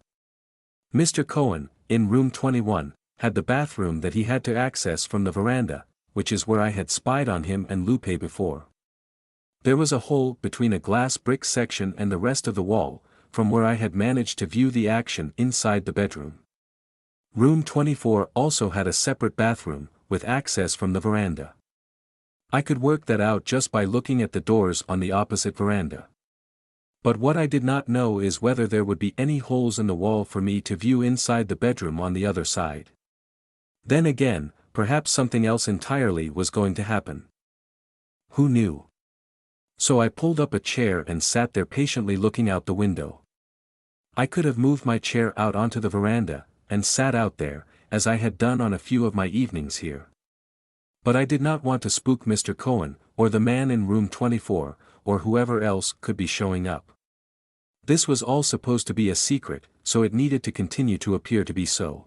S1: Mr. Cohen, in room 21, had the bathroom that he had to access from the veranda, which is where I had spied on him and Lupe before. There was a hole between a glass brick section and the rest of the wall, from where I had managed to view the action inside the bedroom. Room 24 also had a separate bathroom, with access from the veranda. I could work that out just by looking at the doors on the opposite veranda. But what I did not know is whether there would be any holes in the wall for me to view inside the bedroom on the other side. Then again, perhaps something else entirely was going to happen. Who knew? So I pulled up a chair and sat there patiently looking out the window. I could have moved my chair out onto the veranda, and sat out there, as I had done on a few of my evenings here. But I did not want to spook Mr. Cohen, or the man in room 24, or whoever else could be showing up. This was all supposed to be a secret, so it needed to continue to appear to be so.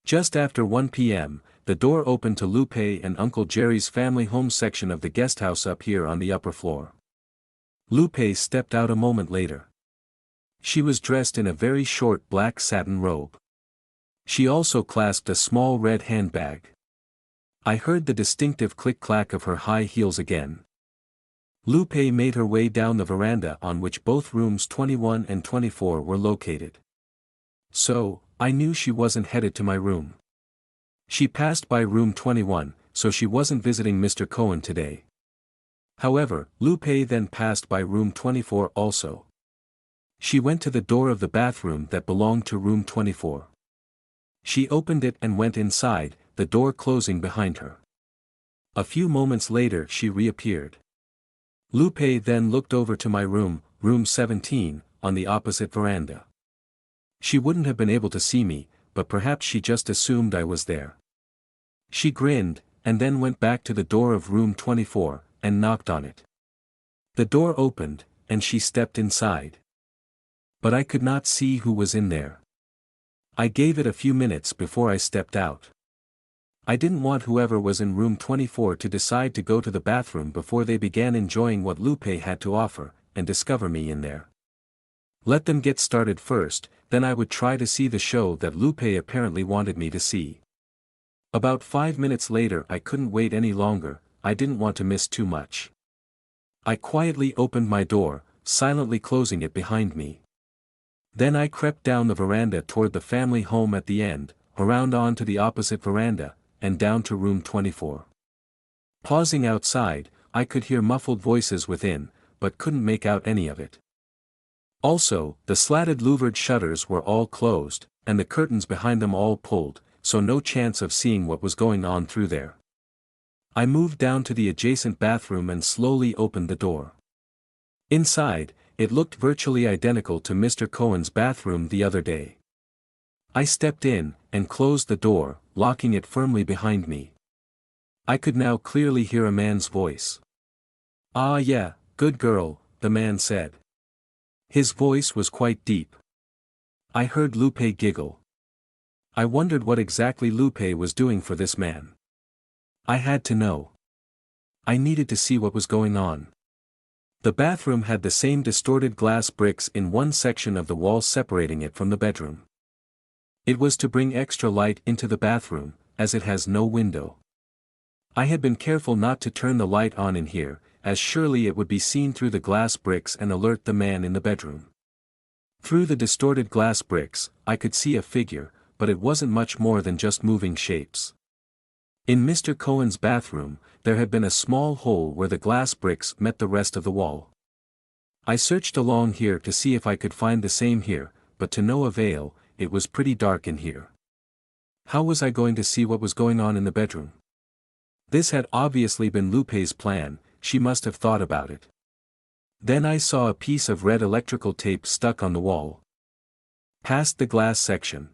S1: Just after 1 p.m., the door opened to Lupe and Uncle Jerry's family home section of the guest house up here on the upper floor. Lupe stepped out a moment later. She was dressed in a very short black satin robe. She also clasped a small red handbag. I heard the distinctive click-clack of her high heels again. Lupe made her way down the veranda on which both rooms 21 and 24 were located. So, I knew she wasn't headed to my room. She passed by room 21, so she wasn't visiting Mr. Cohen today. However, Lupe then passed by room 24 also. She went to the door of the bathroom that belonged to room 24. She opened it and went inside, the door closing behind her. A few moments later she reappeared. Lupe then looked over to my room, room 17, on the opposite veranda. She wouldn't have been able to see me, but perhaps she just assumed I was there. She grinned, and then went back to the door of room 24, and knocked on it. The door opened, and she stepped inside. But I could not see who was in there. I gave it a few minutes before I stepped out. I didn't want whoever was in room 24 to decide to go to the bathroom before they began enjoying what Lupe had to offer, and discover me in there. Let them get started first, then I would try to see the show that Lupe apparently wanted me to see. About 5 minutes later I couldn't wait any longer, I didn't want to miss too much. I quietly opened my door, silently closing it behind me. Then I crept down the veranda toward the family home at the end, around onto the opposite veranda, and down to room 24. Pausing outside, I could hear muffled voices within, but couldn't make out any of it. Also, the slatted louvered shutters were all closed, and the curtains behind them all pulled, so no chance of seeing what was going on through there. I moved down to the adjacent bathroom and slowly opened the door. Inside, it looked virtually identical to Mr. Cohen's bathroom the other day. I stepped in, and closed the door, locking it firmly behind me. I could now clearly hear a man's voice. "Ah yeah, good girl," the man said. His voice was quite deep. I heard Lupe giggle. I wondered what exactly Lupe was doing for this man. I had to know. I needed to see what was going on. The bathroom had the same distorted glass bricks in one section of the wall separating it from the bedroom. It was to bring extra light into the bathroom, as it has no window. I had been careful not to turn the light on in here, as surely it would be seen through the glass bricks and alert the man in the bedroom. Through the distorted glass bricks, I could see a figure, but it wasn't much more than just moving shapes. In Mr. Cohen's bathroom, there had been a small hole where the glass bricks met the rest of the wall. I searched along here to see if I could find the same here, but to no avail. It was pretty dark in here. How was I going to see what was going on in the bedroom? This had obviously been Lupe's plan. She must have thought about it. Then I saw a piece of red electrical tape stuck on the wall. Past the glass section.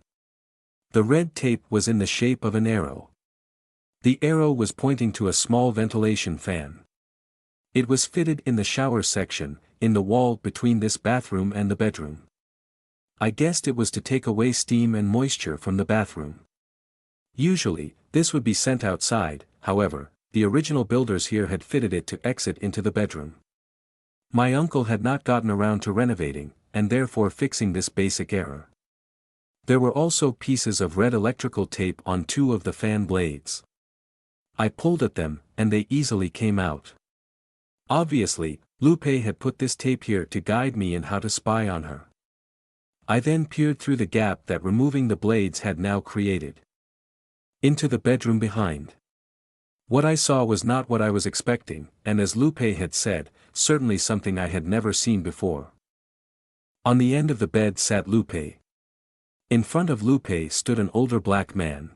S1: The red tape was in the shape of an arrow. The arrow was pointing to a small ventilation fan. It was fitted in the shower section, in the wall between this bathroom and the bedroom. I guessed it was to take away steam and moisture from the bathroom. Usually, this would be sent outside. However, the original builders here had fitted it to exit into the bedroom. My uncle had not gotten around to renovating, and therefore fixing this basic error. There were also pieces of red electrical tape on two of the fan blades. I pulled at them, and they easily came out. Obviously, Lupe had put this tape here to guide me in how to spy on her. I then peered through the gap that removing the blades had now created. Into the bedroom behind. What I saw was not what I was expecting, and as Lupe had said, certainly something I had never seen before. On the end of the bed sat Lupe. In front of Lupe stood an older black man.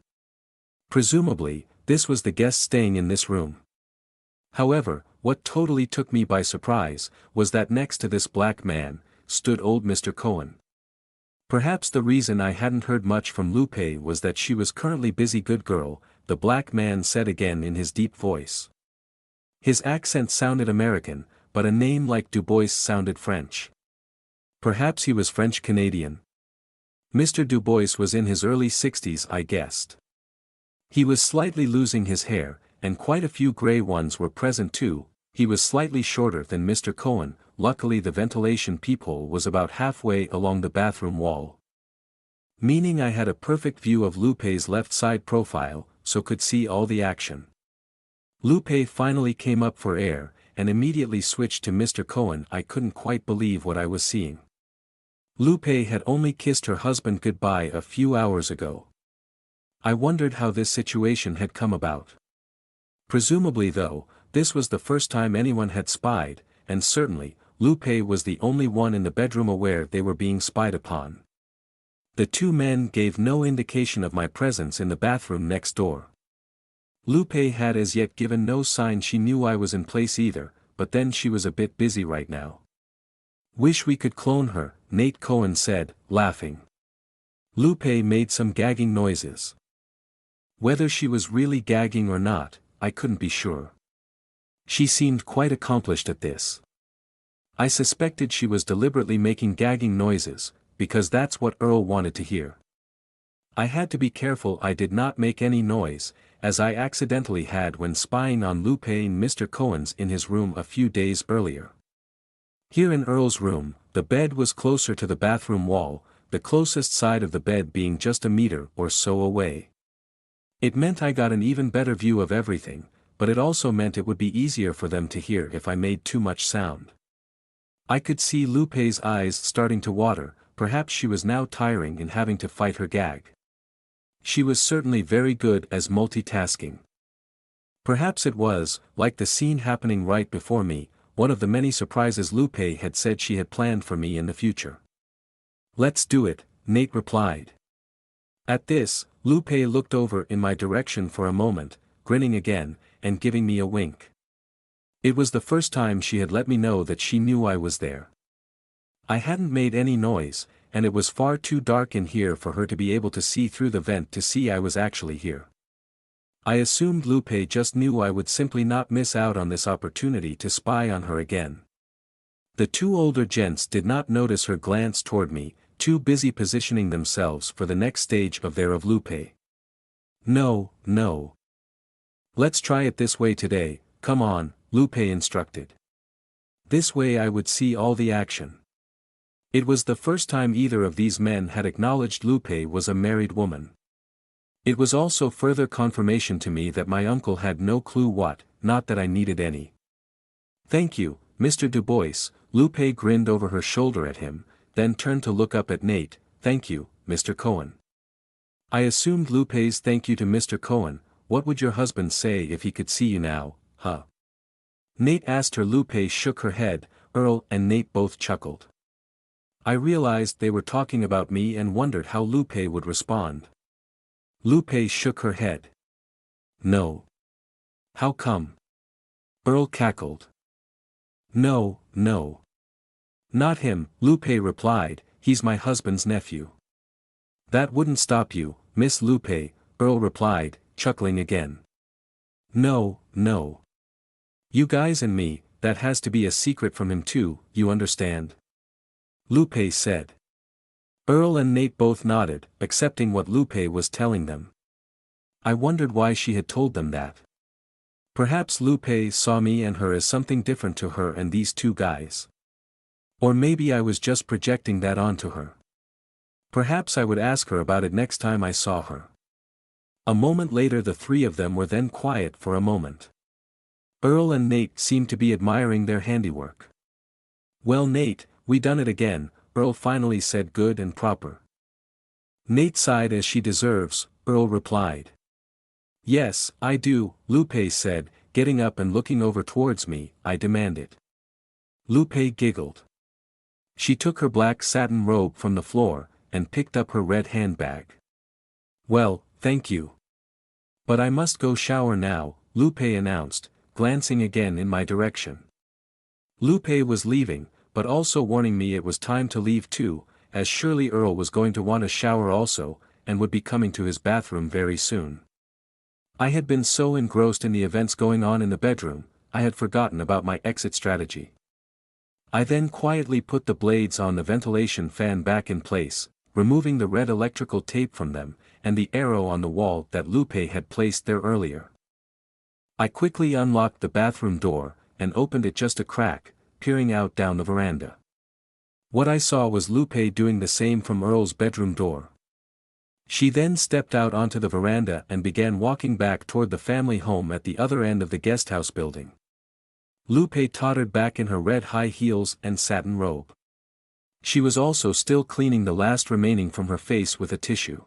S1: Presumably, this was the guest staying in this room. However, what totally took me by surprise, was that next to this black man, stood old Mr. Cohen. Perhaps the reason I hadn't heard much from Lupe was that she was currently busy. Good girl, the black man said again in his deep voice. His accent sounded American, but a name like Dubois sounded French. Perhaps he was French-Canadian. Mr. Dubois was in his early 60s, I guessed. He was slightly losing his hair, and quite a few gray ones were present too. He was slightly shorter than Mr. Cohen. Luckily the ventilation peephole was about halfway along the bathroom wall. Meaning I had a perfect view of Lupe's left side profile, so could see all the action. Lupe finally came up for air, and immediately switched to Mr. Cohen. I couldn't quite believe what I was seeing. Lupe had only kissed her husband goodbye a few hours ago. I wondered how this situation had come about. Presumably though, this was the first time anyone had spied, and certainly, Lupe was the only one in the bedroom aware they were being spied upon. The two men gave no indication of my presence in the bathroom next door. Lupe had as yet given no sign she knew I was in place either, but then she was a bit busy right now. Wish we could clone her, Nate Cohen said, laughing. Lupe made some gagging noises. Whether she was really gagging or not, I couldn't be sure. She seemed quite accomplished at this. I suspected she was deliberately making gagging noises, because that's what Earl wanted to hear. I had to be careful I did not make any noise, as I accidentally had when spying on Lupe and Mr. Cohen's in his room a few days earlier. Here in Earl's room, the bed was closer to the bathroom wall, the closest side of the bed being just a meter or so away. It meant I got an even better view of everything, but it also meant it would be easier for them to hear if I made too much sound. I could see Lupe's eyes starting to water. Perhaps she was now tiring and having to fight her gag. She was certainly very good as multitasking. Perhaps it was, like the scene happening right before me, one of the many surprises Lupe had said she had planned for me in the future. Let's do it, Nate replied. At this, Lupe looked over in my direction for a moment, grinning again, and giving me a wink. It was the first time she had let me know that she knew I was there. I hadn't made any noise, and it was far too dark in here for her to be able to see through the vent to see I was actually here. I assumed Lupe just knew I would simply not miss out on this opportunity to spy on her again. The two older gents did not notice her glance toward me, too busy positioning themselves for the next stage of their of Lupe. No, no. Let's try it this way today, come on, Lupe instructed. This way I would see all the action. It was the first time either of these men had acknowledged Lupe was a married woman. It was also further confirmation to me that my uncle had no clue what, not that I needed any. Thank you, Mr. Du Bois, Lupe grinned over her shoulder at him, then turned to look up at Nate. Thank you, Mr. Cohen. I assumed Lupe's thank you to Mr. Cohen. What would your husband say if he could see you now, huh? Nate asked her. Lupe shook her head. Earl and Nate both chuckled. I realized they were talking about me and wondered how Lupe would respond. Lupe shook her head. No. How come? Earl cackled. No, no. Not him, Lupe replied, he's my husband's nephew. That wouldn't stop you, Miss Lupe, Earl replied, chuckling again. No, no. You guys and me, that has to be a secret from him too, you understand? Lupe said. Earl and Nate both nodded, accepting what Lupe was telling them. I wondered why she had told them that. Perhaps Lupe saw me and her as something different to her and these two guys. Or maybe I was just projecting that onto her. Perhaps I would ask her about it next time I saw her. A moment later the three of them were then quiet for a moment. Earl and Nate seemed to be admiring their handiwork. Well Nate, we done it again, Earl finally said. Good and proper. Nate sighed. As she deserves, Earl replied. Yes, I do, Lupe said, getting up and looking over towards me. I demand it. Lupe giggled. She took her black satin robe from the floor, and picked up her red handbag. Well, thank you. But I must go shower now, Lupe announced, glancing again in my direction. Lupe was leaving, but also warning me it was time to leave too, as surely Earl was going to want a shower also, and would be coming to his bathroom very soon. I had been so engrossed in the events going on in the bedroom, I had forgotten about my exit strategy. I then quietly put the blades on the ventilation fan back in place, removing the red electrical tape from them, and the arrow on the wall that Lupe had placed there earlier. I quickly unlocked the bathroom door, and opened it just a crack, peering out down the veranda. What I saw was Lupe doing the same from Earl's bedroom door. She then stepped out onto the veranda and began walking back toward the family home at the other end of the guesthouse building. Lupe tottered back in her red high heels and satin robe. She was also still cleaning the last remaining from her face with a tissue.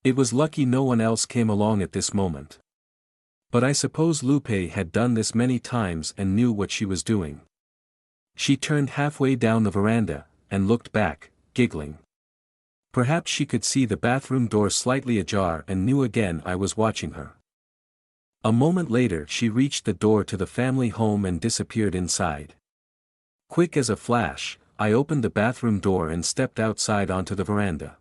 S1: It was lucky no one else came along at this moment. But I suppose Lupe had done this many times and knew what she was doing. She turned halfway down the veranda, and looked back, giggling. Perhaps she could see the bathroom door slightly ajar and knew again I was watching her. A moment later she reached the door to the family home and disappeared inside. Quick as a flash, I opened the bathroom door and stepped outside onto the veranda.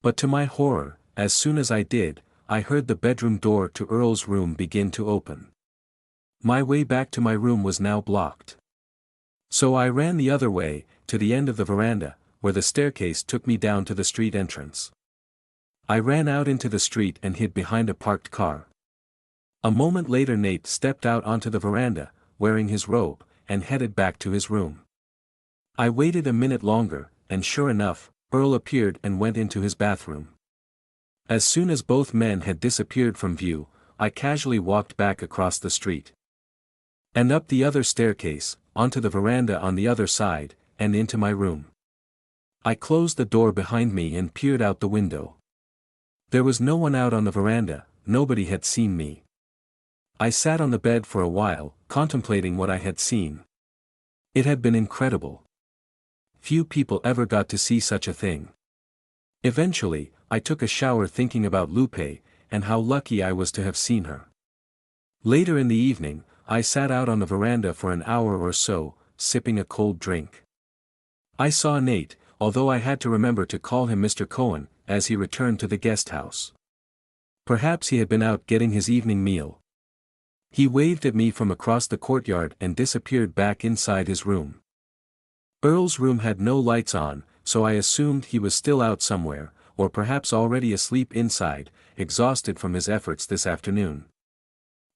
S1: But to my horror, as soon as I did, I heard the bedroom door to Earl's room begin to open. My way back to my room was now blocked. So I ran the other way, to the end of the veranda, where the staircase took me down to the street entrance. I ran out into the street and hid behind a parked car. A moment later Nate stepped out onto the veranda, wearing his robe, and headed back to his room. I waited a minute longer, and sure enough, Earl appeared and went into his bathroom. As soon as both men had disappeared from view, I casually walked back across the street. And up the other staircase, onto the veranda on the other side, and into my room. I closed the door behind me and peered out the window. There was no one out on the veranda, nobody had seen me. I sat on the bed for a while, contemplating what I had seen. It had been incredible. Few people ever got to see such a thing. Eventually, I took a shower thinking about Lupe, and how lucky I was to have seen her. Later in the evening, I sat out on the veranda for an hour or so, sipping a cold drink. I saw Nate, although I had to remember to call him Mr. Cohen, as he returned to the guest house. Perhaps he had been out getting his evening meal. He waved at me from across the courtyard and disappeared back inside his room. Earl's room had no lights on, so I assumed he was still out somewhere, or perhaps already asleep inside, exhausted from his efforts this afternoon.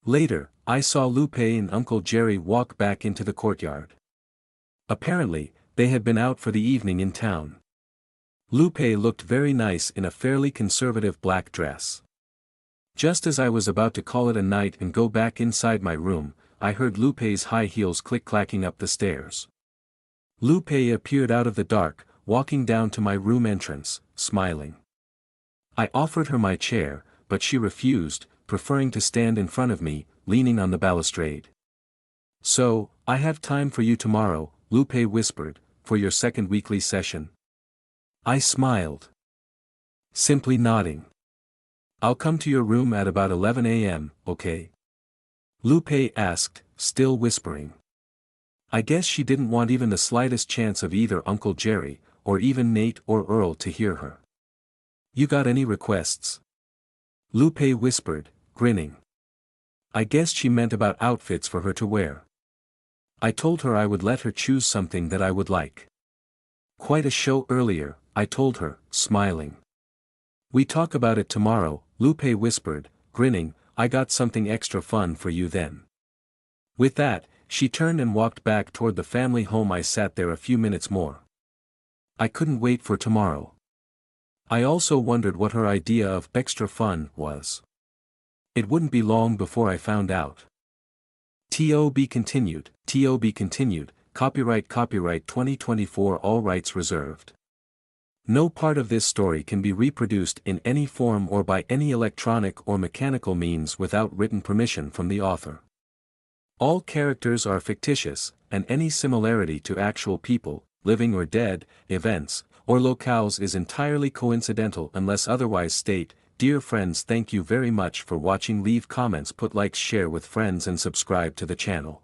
S1: Later, I saw Lupe and Uncle Jerry walk back into the courtyard. Apparently, they had been out for the evening in town. Lupe looked very nice in a fairly conservative black dress. Just as I was about to call it a night and go back inside my room, I heard Lupe's high heels click-clacking up the stairs. Lupe appeared out of the dark, walking down to my room entrance, smiling. I offered her my chair, but she refused, preferring to stand in front of me, leaning on the balustrade. "So, I have time for you tomorrow," Lupe whispered, "for your second weekly session?" I smiled. Simply nodding. "I'll come to your room at about 11 a.m., okay?" Lupe asked, still whispering. I guess she didn't want even the slightest chance of either Uncle Jerry, or even Nate or Earl to hear her. "You got any requests?" Lupe whispered, grinning. I guess she meant about outfits for her to wear. I told her I would let her choose something that I would like. "Quite a show earlier," I told her, smiling. "We talk about it tomorrow," Lupe whispered, grinning. "I got something extra fun for you then." With that, she turned and walked back toward the family home. I sat there a few minutes more. I couldn't wait for tomorrow. I also wondered what her idea of extra fun was. It wouldn't be long before I found out. TOB continued, copyright 2024, all rights reserved. No part of this story can be reproduced in any form or by any electronic or mechanical means without written permission from the author. All characters are fictitious, and any similarity to actual people, living or dead, events, or locales is entirely coincidental unless otherwise stated. Dear friends, thank you very much for watching. Leave comments, put likes, share with friends and subscribe to the channel.